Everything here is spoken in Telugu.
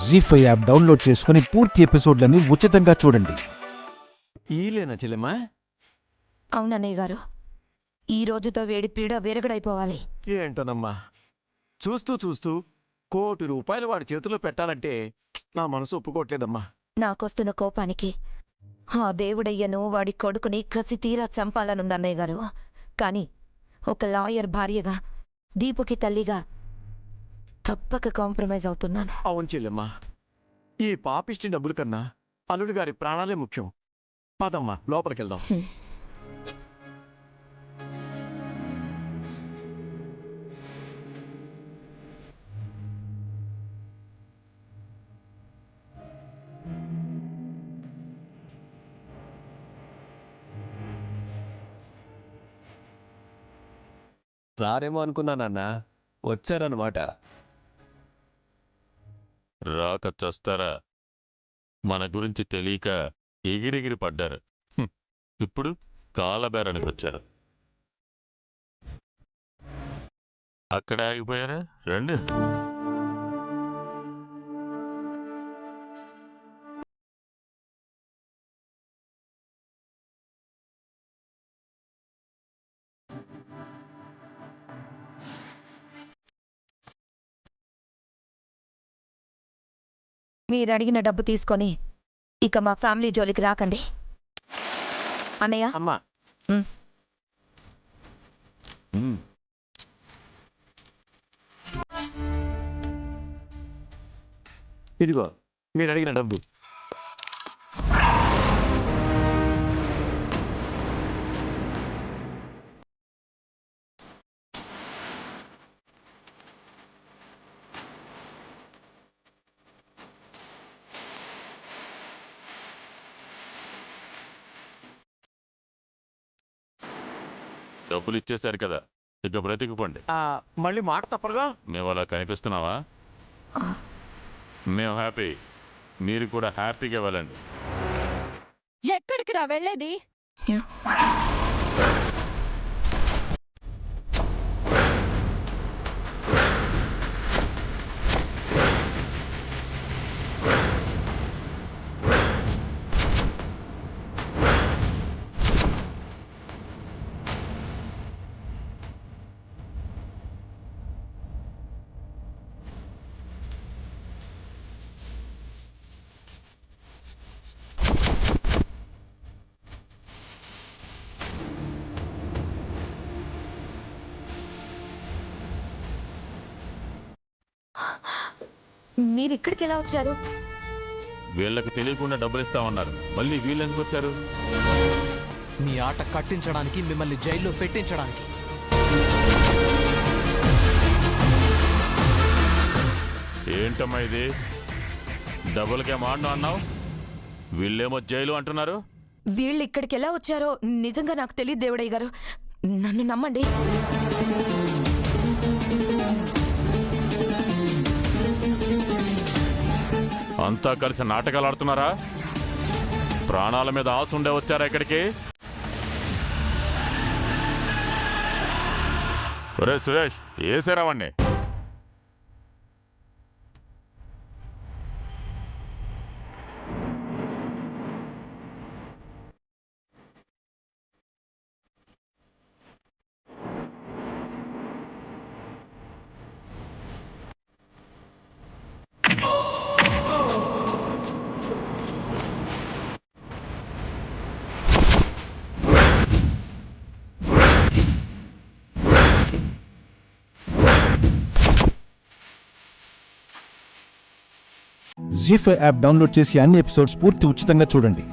జీ5 యాప్ డౌన్లోడ్ చేసుకుని పూర్తి ఎపిసోడ్లని ఉచితంగా చూడండి. ఈలేనా చెల్లెమ్మా? అవునన్నయ్య గారు, ఈ రోజుతో వేడి పీడ విరగడైపోవాలి. ఏంటోనమ్మా, చూస్తూ చూస్తూ ₹1,00,00,000 వాడి చేతిలో పెట్టాలంటే నా మనసు ఒప్పుకోవట్లేదమ్మా. నాకొస్తున్న కోపానికి ఆ దేవుడయ్యను వాడి కొడుకుని కసి తీరా చంపాలనుందన్నయ్య గారు. కాని ఒక లాయర్ భార్యగా, దీపుకి తల్లిగా తప్పక కాంప్రమైజ్ అవుతున్నాను. అవును చెల్లెమ్మా, ఈ పాపిష్టి డబ్బుల కన్నా అల్లుడి గారి ప్రాణాలే ముఖ్యం. పదమ్మా, లోపలికెళ్దాం. రారేమో అనుకున్నానన్నా, వచ్చారన్నమాట. రాక చస్తారా? మన గురించి తెలియక ఎగిరెగిరి పడ్డారు. ఇప్పుడు కాలబేరానికి వచ్చారు. అక్కడ ఆగిపోయారా? రండి. మీరడిగిన డబ్బు తీసుకొని ఇక మా ఫ్యామిలీ జోలికి రాకండి అన్నయ్య. అమ్మా, ఇదిగో మీరు అడిగిన డబ్బు. డబ్బులు ఇచ్చేశారు కదా, ఇక బ్రతికిపోండి. మళ్ళీ మాట తప్పరుగా. మేము అలా కనిపిస్తున్నావా? మేము హ్యాపీ, మీరు కూడా హ్యాపీగా వెళ్ళండి. ఎక్కడికి రా వెళ్ళేది? మీరిక్కడికి ఎలా వచ్చారు? వీళ్ళకి తెలియకుండా డబ్బులు ఇస్తామన్నారు, మళ్ళీ వీళ్ళు ఎందుకు వచ్చారు? మీ ఆట కట్టించడానికి, మిమ్మల్ని జైల్లో పెట్టించడానికి. ఏంటమ్మా ఇది? డబ్బులకేమో ఆడను అన్నావు, వీళ్ళేమో జైలు అంటున్నారు. వీళ్ళు ఇక్కడికి ఎలా వచ్చారో నిజంగా నాకు తెలియదు దేవుడయ్య గారు, నన్ను నమ్మండి. అంతా కలిసి నాటకాలు ఆడుతున్నారా? ప్రాణాల మీద ఆశ ఉండే వచ్చారా ఇక్కడికి? ఒరే సురేష్, ఏసేరావాణ్ణి. జీ5 యాప్ డౌన్లోడ్ చేసి అన్ని ఎపిసోడ్స్ పూర్తి ఉచితంగా చూడండి.